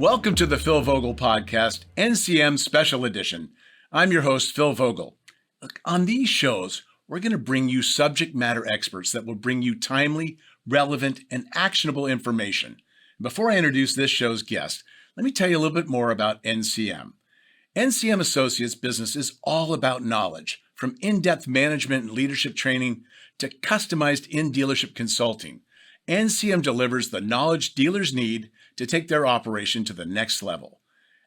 Welcome to the Phil Vogel Podcast, NCM Special Edition. I'm your host, Phil Vogel. Look, on these shows, we're going to bring you subject matter experts that will bring you timely, relevant, and actionable information. Before I introduce this show's guest, let me tell you a little bit more about NCM. NCM Associates business is all about knowledge, from in-depth management and leadership training to customized in-dealership consulting. NCM delivers the knowledge dealers need to take their operation to the next level.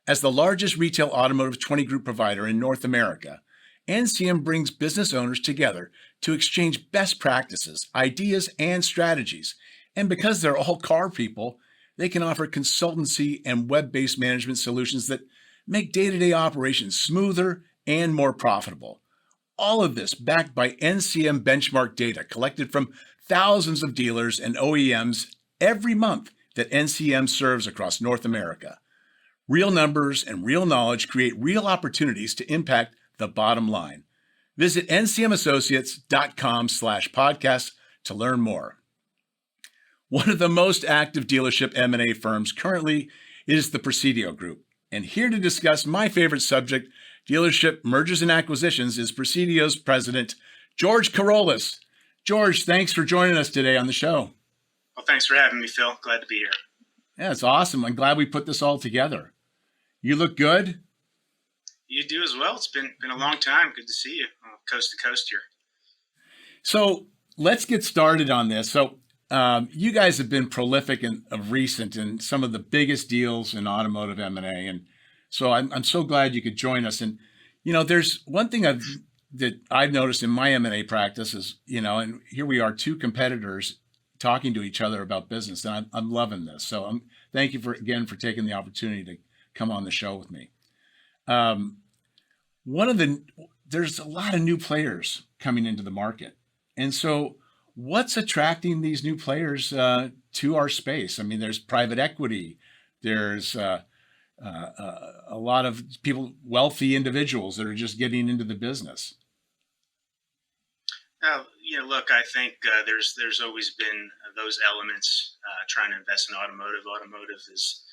As the largest retail automotive 20 group provider in North America, NCM brings business owners together to exchange best practices, ideas, and strategies. And because they're all car people, they can offer consultancy and web-based management solutions that make day-to-day operations smoother and more profitable. All of this backed by NCM benchmark data collected from thousands of dealers and OEMs every month that NCM serves across North America. Real numbers and real knowledge create real opportunities to impact the bottom line. Visit ncmassociates.com/podcast to learn more. One of the most active dealership M&A firms currently is the Presidio Group. And here to discuss my favorite subject, dealership mergers and acquisitions, is Presidio's president, George Karolis. George, thanks for joining us today on the show. Well, thanks for having me, Phil. Glad to be here. Yeah, it's awesome. I'm glad we put this all together. You look good. You do as well. It's been a long time. Good to see you coast to coast here. So let's get started on this. So you guys have been prolific of recent in some of the biggest deals in automotive M&A. And so I'm so glad you could join us. And, you know, there's one thing that I've noticed in my M&A practice is, you know, and here we are, two competitors talking to each other about business. And I'm loving this. So thank you for taking the opportunity to come on the show with me. There's a lot of new players coming into the market. And so what's attracting these new players to our space? I mean, there's private equity, there's a lot of people, wealthy individuals that are just getting into the business. Look, I think there's always been those elements trying to invest in automotive. Automotive is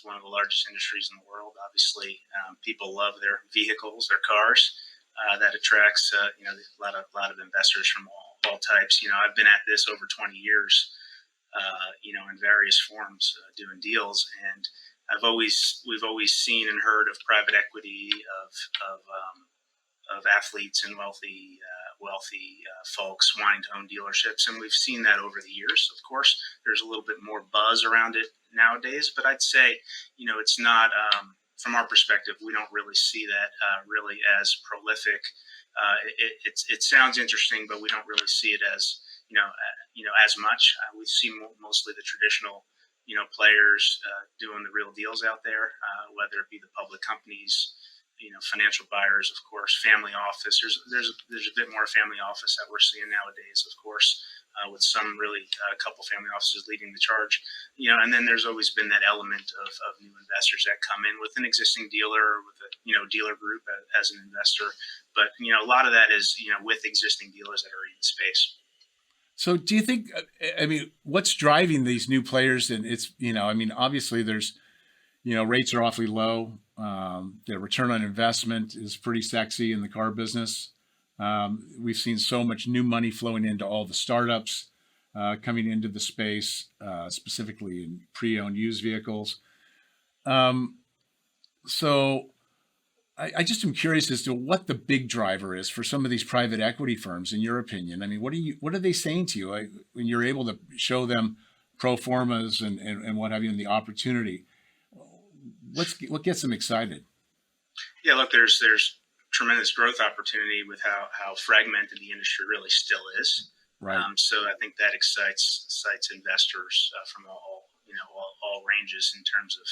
one of the largest industries in the world. Obviously, people love their vehicles, their cars. That attracts a lot of investors from all types. You know, I've been at this over 20 years. In various forms doing deals, and we've always seen and heard of private equity, of athletes and wealthy folks wanting to own dealerships, and we've seen that over the years. Of course, there's a little bit more buzz around it nowadays, but I'd say, it's not, from our perspective, we don't really see that really as prolific. It sounds interesting, but we don't really see it as as much. We see mostly the traditional players doing the real deals out there, whether it be the public companies, financial buyers, of course, family office. There's a bit more family office that we're seeing nowadays, of course, with some really a couple family offices leading the charge. And then there's always been that element of new investors that come in with an existing dealer, with a dealer group as an investor. But a lot of that is with existing dealers that are in the space. So do you think, what's driving these new players? And it's, obviously there's, rates are awfully low. The return on investment is pretty sexy in the car business. We've seen so much new money flowing into all the startups coming into the space, specifically in pre-owned used vehicles. So I just am curious as to what the big driver is for some of these private equity firms, in your opinion. I mean, what are they saying to you when you're able to show them pro formas and what have you, and the opportunity? What gets them excited? Yeah, look, there's tremendous growth opportunity with how fragmented the industry really still is. Right. So I think that excites investors from all ranges in terms of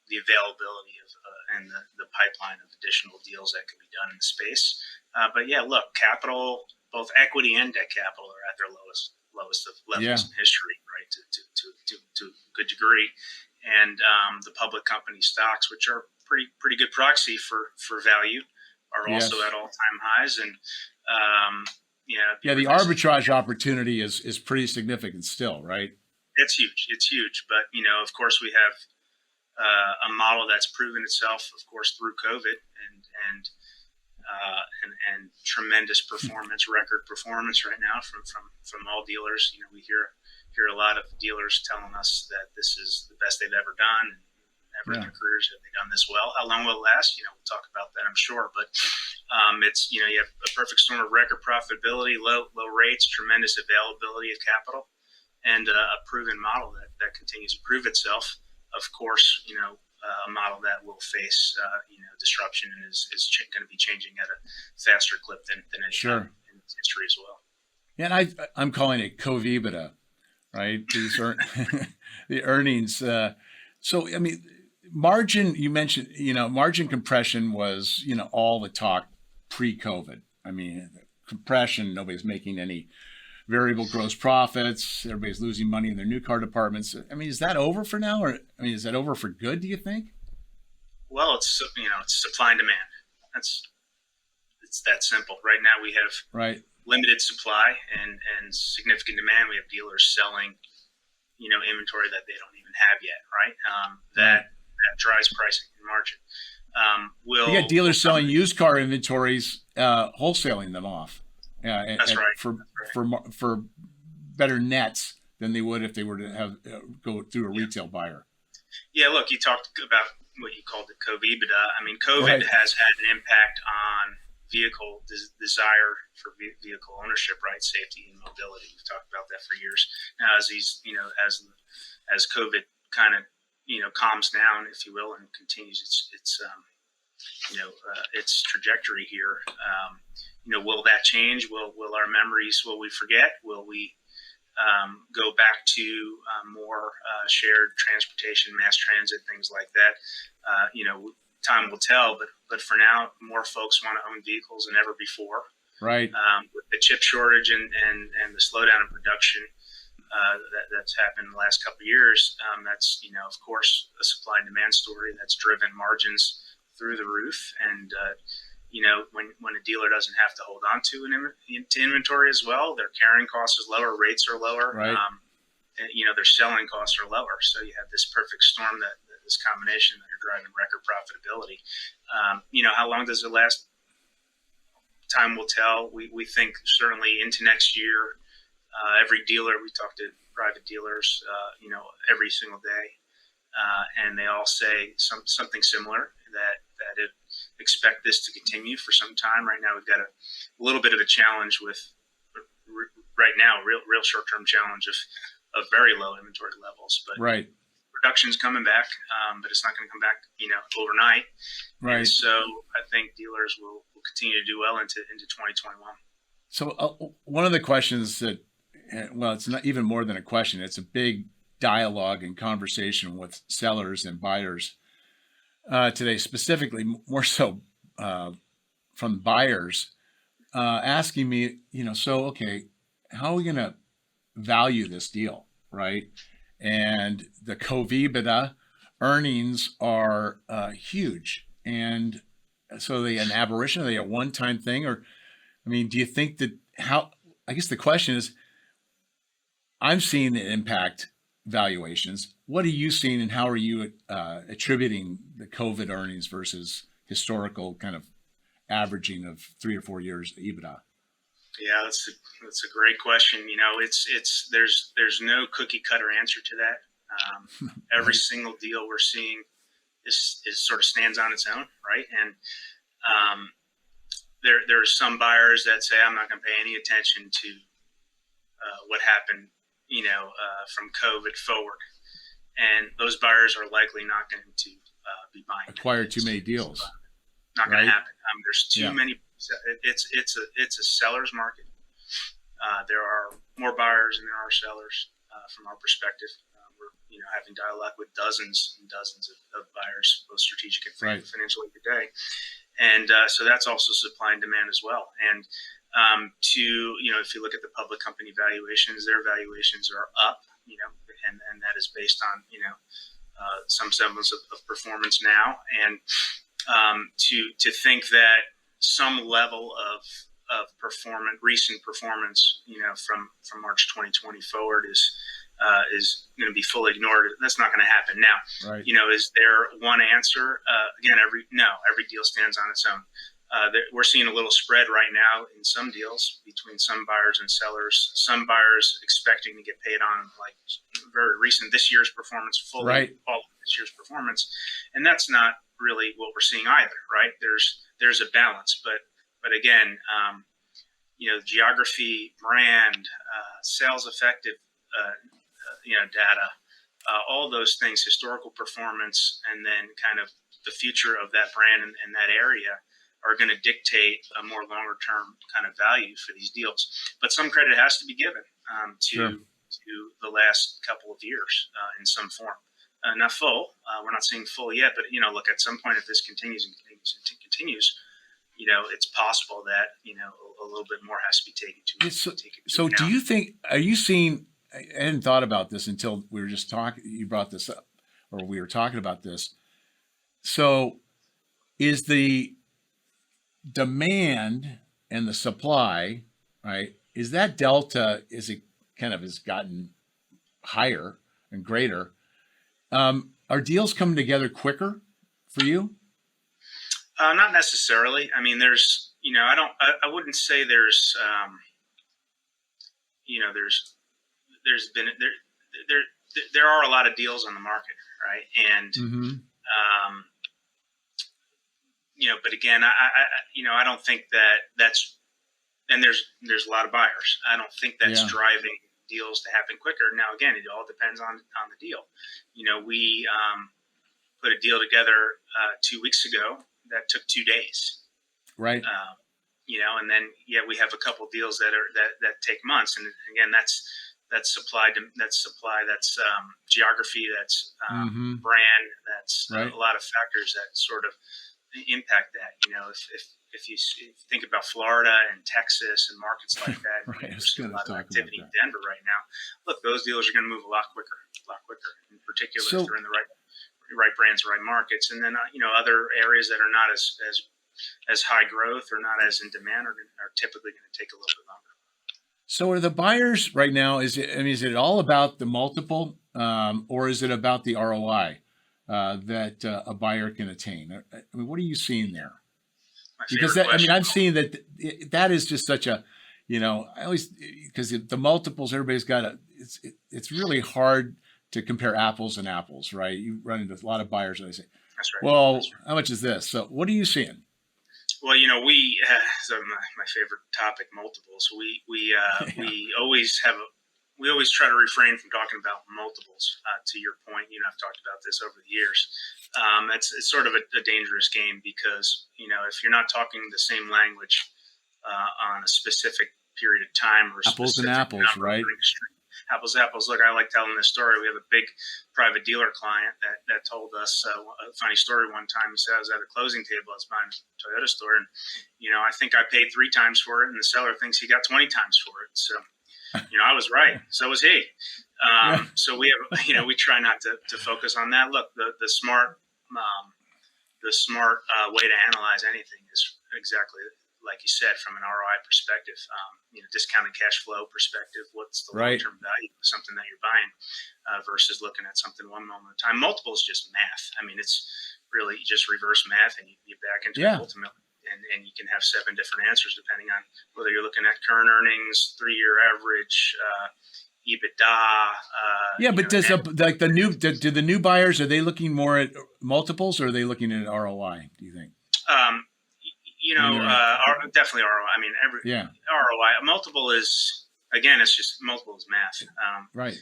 the availability of and the pipeline of additional deals that can be done in the space. But yeah, look, capital, both equity and debt capital, are at their lowest of levels in history, right? To a good degree, and the public company stocks, which are pretty good proxy for value, are also at all-time highs. And the arbitrage opportunity is pretty significant still, right? It's huge. But of course, we have a model that's proven itself, of course, through COVID and tremendous performance, record performance right now from all dealers. We hear a lot of dealers telling us that this is the best they've ever done. Never in their careers have they done this well. How long will it last? We'll talk about that, I'm sure. But it's you have a perfect storm of record profitability, low rates, tremendous availability of capital, and a proven model that continues to prove itself. Of course, a model that will face disruption and is going to be changing at a faster clip than any time in its history as well. Yeah, and I'm calling it COVEBITDA, right? These are the earnings. So I mean, margin. You mentioned, margin compression was all the talk pre-COVID. I mean, compression. Nobody's making any variable gross profits. Everybody's losing money in their new car departments. I mean, is that over for now, or is that over for good? Do you think? Well, it's supply and demand. It's that simple. Right now, we have limited supply and significant demand. We have dealers selling, inventory that they don't even have yet. Right. That drives pricing and margin. You got dealers selling used car inventories, wholesaling them off. That's right. For better nets than they would if they were to have go through a retail buyer. Yeah, look, you talked about what you called the COVEBITDA. I mean, COVID has had an impact on vehicle desire for vehicle ownership, right? Safety and mobility. We've talked about that for years. Now, as these, as COVID kind of, calms down, if you will, and continues its trajectory here. Will that change? Will our memories? Will we forget? Will we go back to more shared transportation, mass transit, things like that? Time will tell. But for now, more folks want to own vehicles than ever before. Right. With the chip shortage and the slowdown in production that's happened in the last couple of years, that's of course a supply and demand story that's driven margins through the roof. And when a dealer doesn't have to hold on to inventory as well, their carrying cost is lower, rates are lower, right. Their selling costs are lower. So you have this perfect storm, this combination that are driving record profitability. How long does it last? Time will tell. We think certainly into next year. Every dealer, we talk to private dealers, every single day, and they all say something similar that it expect this to continue for some time. Right now, we've got a little bit of a challenge with right now, real short-term challenge of very low inventory levels. But production's coming back, but it's not going to come back, overnight. Right. And so I think dealers will continue to do well into 2021. So one of the questions that, well, it's not even more than a question. It's a big dialogue and conversation with sellers and buyers today, specifically more so from buyers asking me, okay, how are we going to value this deal, right? And the COVEBITDA earnings are huge. And so are they an aberration? Are they a one-time thing? Or, do you think that I guess the question is, I'm seeing the impact valuations. What are you seeing, and how are you attributing the COVID earnings versus historical kind of averaging of 3 or 4 years EBITDA? Yeah, that's a great question. There's no cookie cutter answer to that. Every single deal we're seeing is sort of stands on its own, right? And there are some buyers that say, I'm not going to pay any attention to what happened, from COVID forward. And those buyers are likely not going to be buying. Acquire too many deals. Not going to happen. There's too many. It's a seller's market. There are more buyers than there are sellers from our perspective. We're having dialogue with dozens and dozens of buyers, both strategic and financially today. And so that's also supply and demand as well. And if you look at the public company valuations, their valuations are up, and that is based on, some semblance of performance now. And to think that some level of recent performance, from March 2020 forward is is going to be fully ignored. That's not going to happen. Now, Right. Is there one answer? Again, every deal stands on its own. We're seeing a little spread right now in some deals between some buyers and sellers. Some buyers expecting to get paid on like very recent this year's performance, fully Right. all of this year's performance, and that's not really what we're seeing either. Right? There's a balance, but again, geography, brand, sales effective, data, all those things, historical performance, and then kind of the future of that brand and that area are going to dictate a more longer term kind of value for these deals. But some credit has to be given to the last couple of years in some form. Not full. We're not seeing full yet, but look, at some point, if this continues, it's possible that a little bit more has to be taken to. So do you think? Are you seeing? I hadn't thought about this until we were just talking. You brought this up, or we were talking about this. So, is the demand and the supply, right? Is that delta? Is it kind of has gotten higher and greater? Are deals coming together quicker for you? Not necessarily. I mean, there's, I wouldn't say there's, there are a lot of deals on the market, right? And, but again, I don't think that's, and there's a lot of buyers. I don't think that's driving deals to happen quicker. Now, again, it all depends on the deal. We put a deal together 2 weeks ago that took 2 days. Right. And then we have a couple of deals that take months. And again, that's supply, that's geography, that's brand, that's right. A lot of factors that sort of impact that. If you think about Florida and Texas and markets like that, right. There's a lot of activity in Denver right now. Look, those deals are going to move a lot quicker. In particular, if they're in the right brands, right markets, and then other areas that are not as high growth or not as in demand are typically going to take a little bit longer. So, are the buyers right now? Is it all about the multiple, or is it about the ROI that a buyer can attain? I mean, what are you seeing there? Because I'm seeing that is just such a, I always, because the multiples, everybody's got it's really hard to compare apples and apples, right? You run into a lot of buyers and they say, that's right. Well, that's right. How much is this? So what are you seeing? Well, so my favorite topic, multiples. We always try to refrain from talking about multiples. To your point, I've talked about this over the years. It's sort of a dangerous game because if you're not talking the same language on a specific period of time or apples and apples, right? Apples to apples. Look, I like telling this story. We have a big private dealer client that told us a funny story one time. He said, I was at a closing table. I was buying a Toyota store, and I think I paid 3 times for it, and the seller thinks he got 20 times for it. So, I was right. So was he. So we have, we try not to focus on that. Look, the smart way to analyze anything is exactly like you said, from an ROI perspective, discounted cash flow perspective, what's the long-term value of something that you're buying versus looking at something one moment at a time. Multiple is just math. I mean, it's really just reverse math, and you back into it ultimately. And you can have 7 different answers depending on whether you're looking at current earnings, 3-year average, EBITDA. But does do the new buyers, are they looking more at multiples or are they looking at ROI, do you think? Definitely ROI. I mean, ROI. Multiple is, again, it's just multiple is math. Right.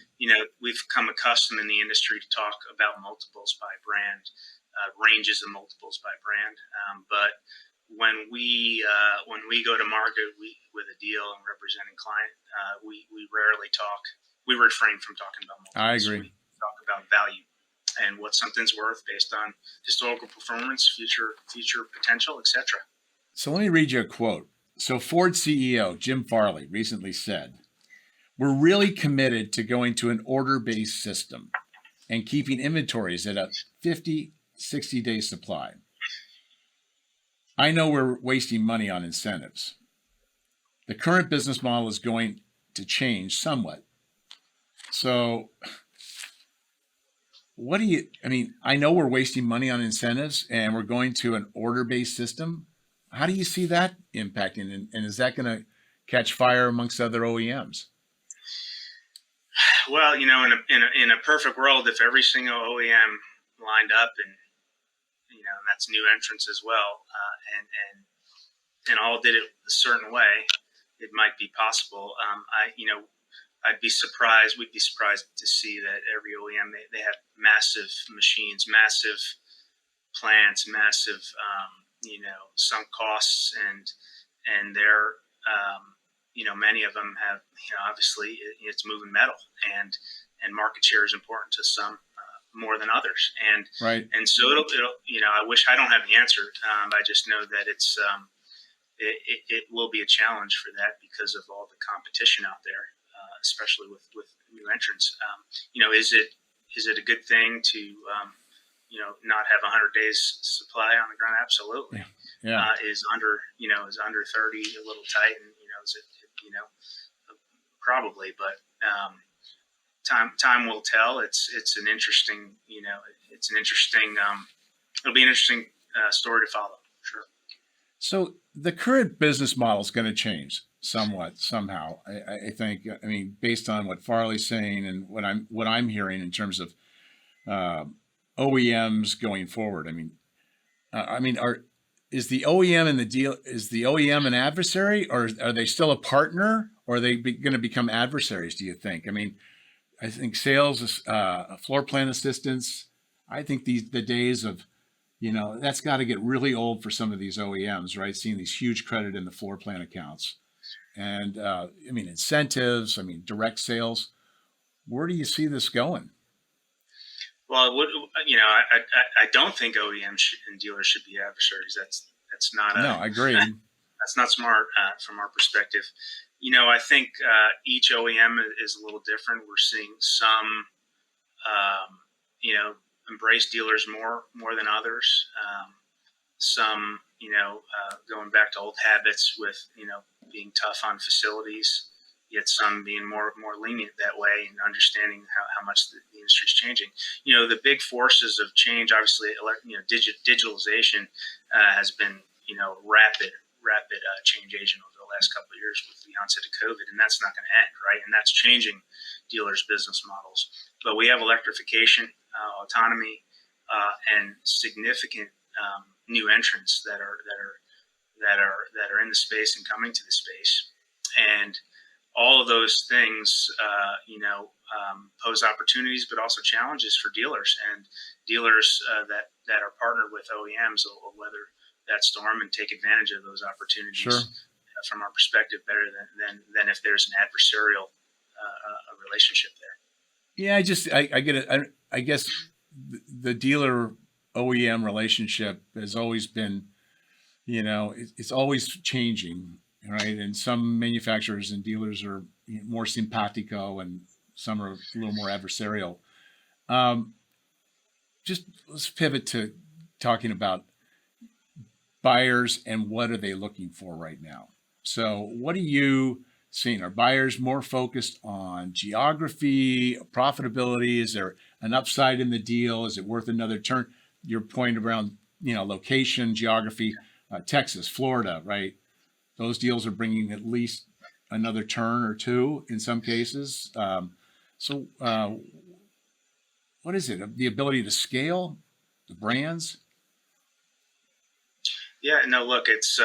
We've come accustomed in the industry to talk about multiples by brand, ranges of multiples by brand. But when we go to market with a deal and representing client, we rarely talk. We refrain from talking about multiples. I agree. We talk about value and what something's worth based on historical performance, future potential, etc. So let me read you a quote. So Ford CEO Jim Farley recently said, "We're really committed to going to an order-based system and keeping inventories at a 50, 60-day supply. I know we're wasting money on incentives. The current business model is going to change somewhat. So what do you, I mean, I know we're wasting money on incentives and we're going to an order-based system. How do you see that impacting? And is that going to catch fire amongst other OEMs? Well, in a perfect world, if every single OEM lined up and that's new entrants as well, and all did it a certain way, it might be possible. I'd be surprised. We'd be surprised to see that every OEM they have massive machines, massive plants, massive sunk costs, and they're many of them have obviously it's moving metal, and market share is important to some more than others, Right. and so it'll I wish I don't have the answer. I just know that it will be a challenge for that because of all the competition out there, especially with new entrants. Is it a good thing to not have 100 days supply on the ground? Absolutely. Yeah. Is under 30 a little tight, and is it probably, but time will tell. It's an interesting it'll be an interesting story to follow. Sure. So the current business model is going to change somewhat, somehow. I think. I mean, based on what Farley's saying and what I'm hearing in terms of OEMs going forward. Is the OEM in the deal? Is the OEM an adversary, or are they still a partner, or are they going to become adversaries? Do you think? I mean, I think sales, floor plan assistance. I think the days of that's got to get really old for some of these OEMs, right? Seeing these huge credit in the floor plan accounts. And incentives, direct sales. Where do you see this going? Well, I don't think OEMs and dealers should be adversaries. That's not No, I agree. That's not smart from our perspective. I think each OEM is a little different. We're seeing some, embrace dealers more than others. Some, going back to old habits with, being tough on facilities, yet some being more lenient that way and understanding how much the industry is changing. The big forces of change, obviously, digitalization has been, rapid change agent over the last couple of years with the onset of COVID, and that's not going to end, right? And that's changing dealers' business models. But we have electrification, autonomy, and significant new entrants that are in the space and coming to the space, and all of those things, pose opportunities, but also challenges for dealers. And dealers that are partnered with OEMs will weather that storm and take advantage of those opportunities. Sure. From our perspective, better than if there's an adversarial relationship there. Yeah, I get it. I guess the dealer OEM relationship has always been, it's always changing, right? And some manufacturers and dealers are more simpatico, and some are a little more adversarial. Just let's pivot to talking about buyers and what are they looking for right now. So what are you seeing? Are buyers more focused on geography, profitability? Is there an upside in the deal? Is it worth another turn? Your point around, location, geography, Texas, Florida, right? Those deals are bringing at least another turn or two in some cases. What is it? The ability to scale the brands? Yeah, no, look, it's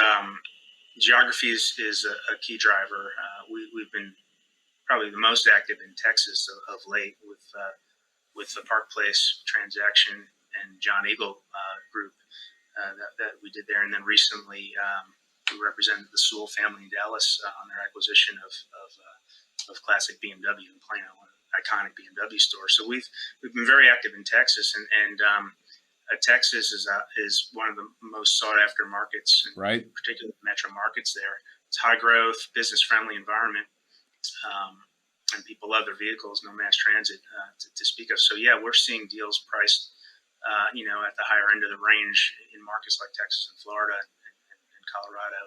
geography is a key driver. We've been probably the most active in Texas of late with the Park Place transaction and John Eagle group that we did there, and then recently we represented the Sewell family in Dallas on their acquisition of classic BMW in Plano, an iconic BMW store. So we've been very active in Texas, and Texas is one of the most sought after markets, right? Particularly metro markets there. It's high growth, business friendly environment, and people love their vehicles. No mass transit to speak of. So yeah, we're seeing deals priced, at the higher end of the range in markets like Texas and Florida and Colorado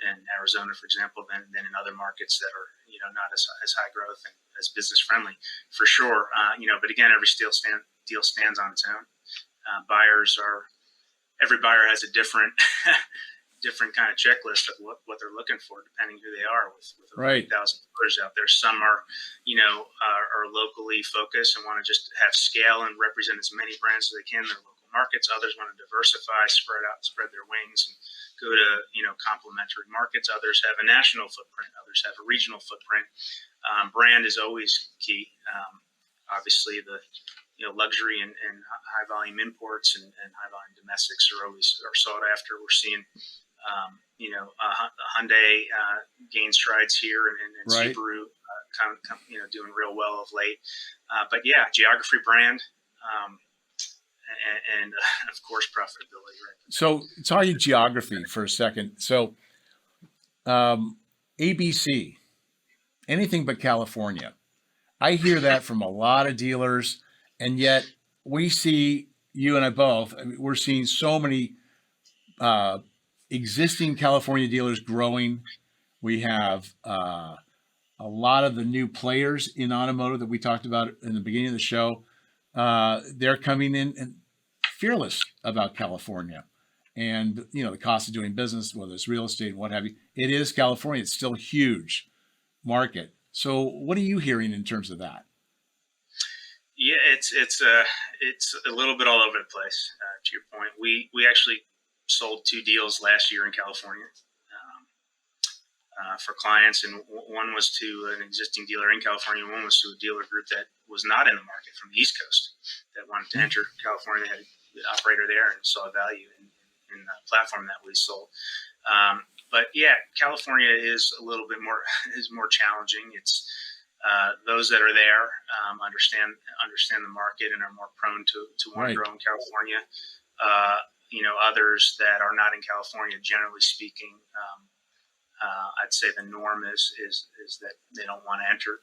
in Arizona, for example, than in other markets that are, not as high growth and as business friendly, for sure. But again, every deal stands on its own. Every buyer has a different different kind of checklist of what they're looking for, depending who they are. With Right. 8,000 dealers out there, some are are locally focused and want to just have scale and represent as many brands as they can in their local markets. Others want to diversify, spread their wings, and go to complementary markets. Others have a national footprint. Others have a regional footprint. Brand is always key. Obviously, the luxury and high volume imports and high volume domestics are sought after. We're seeing Hyundai gain strides here, and Right. Subaru doing real well of late. But yeah, geography, brand, and of course profitability. Right. So talking geography for a second. So ABC, anything but California. I hear that from a lot of dealers, and yet we see, you and I both, we're seeing so many existing California dealers growing. We have a lot of the new players in automotive that we talked about in the beginning of the show. They're coming in and fearless about California and, the cost of doing business, whether it's real estate and what have you. It is California. It's still a huge market. So what are you hearing in terms of that? Yeah, it's a little bit all over the place. To your point, we actually sold 2 deals last year in California for clients, and one was to an existing dealer in California. One was to a dealer group that was not in the market from the East Coast that wanted to enter California. They had an operator there and saw value in the platform that we sold. But yeah, California is a little bit more challenging. It's those that are there understand the market and are more prone to want to grow in California. Others that are not in California, generally speaking, I'd say the norm is that they don't want to enter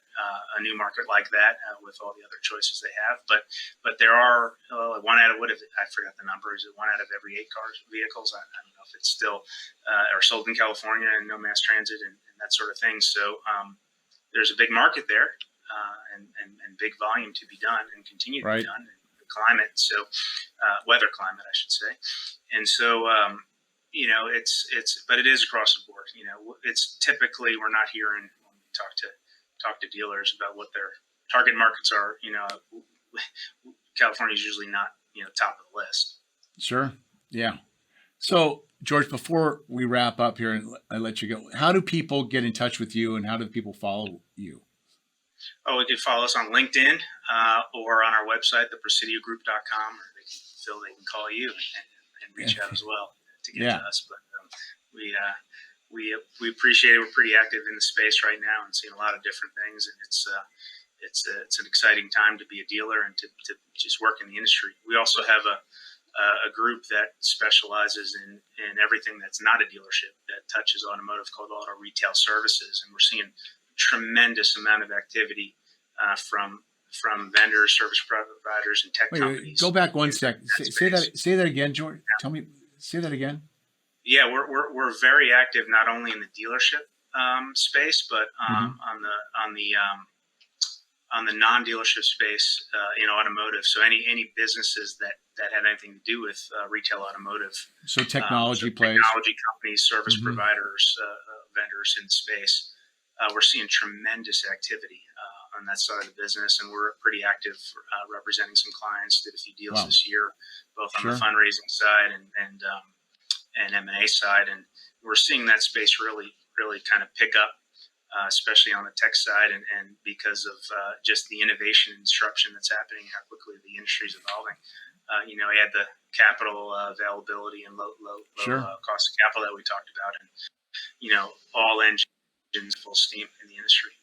a new market like that with all the other choices they have. But there are one out of I forgot the number. Is it 1 out of every 8 vehicles? I don't know if it's still are sold in California and no mass transit and that sort of thing. So there's a big market there and big volume to be done and continue to be done in the climate. So weather climate, I should say. And so but it is across the board. It's typically, we're not hearing when we talk to dealers about what their target markets are. California is usually not top of the list. Sure. Yeah. So George, before we wrap up here and I let you go, how do people get in touch with you and how do people follow you? Oh, they can follow us on LinkedIn or on our website, thepresidiogroup.com, or they can call you and reach out as well to get to us. But we appreciate it. We're pretty active in the space right now and seeing a lot of different things, and it's an exciting time to be a dealer and to just work in the industry. We also have a group that specializes in everything that's not a dealership that touches automotive, called Auto Retail Services, and we're seeing a tremendous amount of activity from vendors, service providers, and tech companies. Go back one sec. Say that again, George. Tell me. Say that again. Yeah, we're very active not only in the dealership space, but on the non-dealership space in automotive. So any businesses that have anything to do with retail automotive. So technology plays. Technology companies, service providers, vendors in the space. We're seeing tremendous activity on that side of the business, and we're pretty active representing some clients. Did a few deals this year, both on the fundraising side and M&A side, and we're seeing that space really kind of pick up, especially on the tech side, and because of just the innovation and disruption that's happening, how quickly the industry is evolving. We had the capital availability and low cost of capital that we talked about, and all engines full steam in the industry.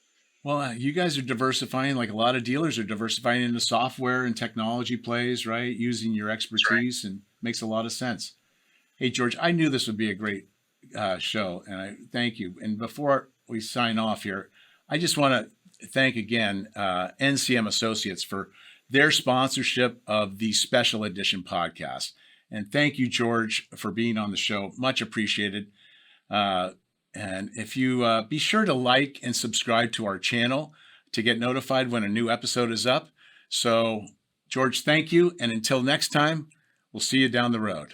Well, you guys are diversifying, like a lot of dealers are diversifying into software and technology plays, right? Using your expertise, and makes a lot of sense. Hey, George, I knew this would be a great show, and I thank you. And before we sign off here, I just want to thank again NCM Associates for their sponsorship of the Special Edition podcast. And thank you, George, for being on the show. Much appreciated. And if you be sure to like and subscribe to our channel to get notified when a new episode is up. So, George, thank you. And until next time, we'll see you down the road.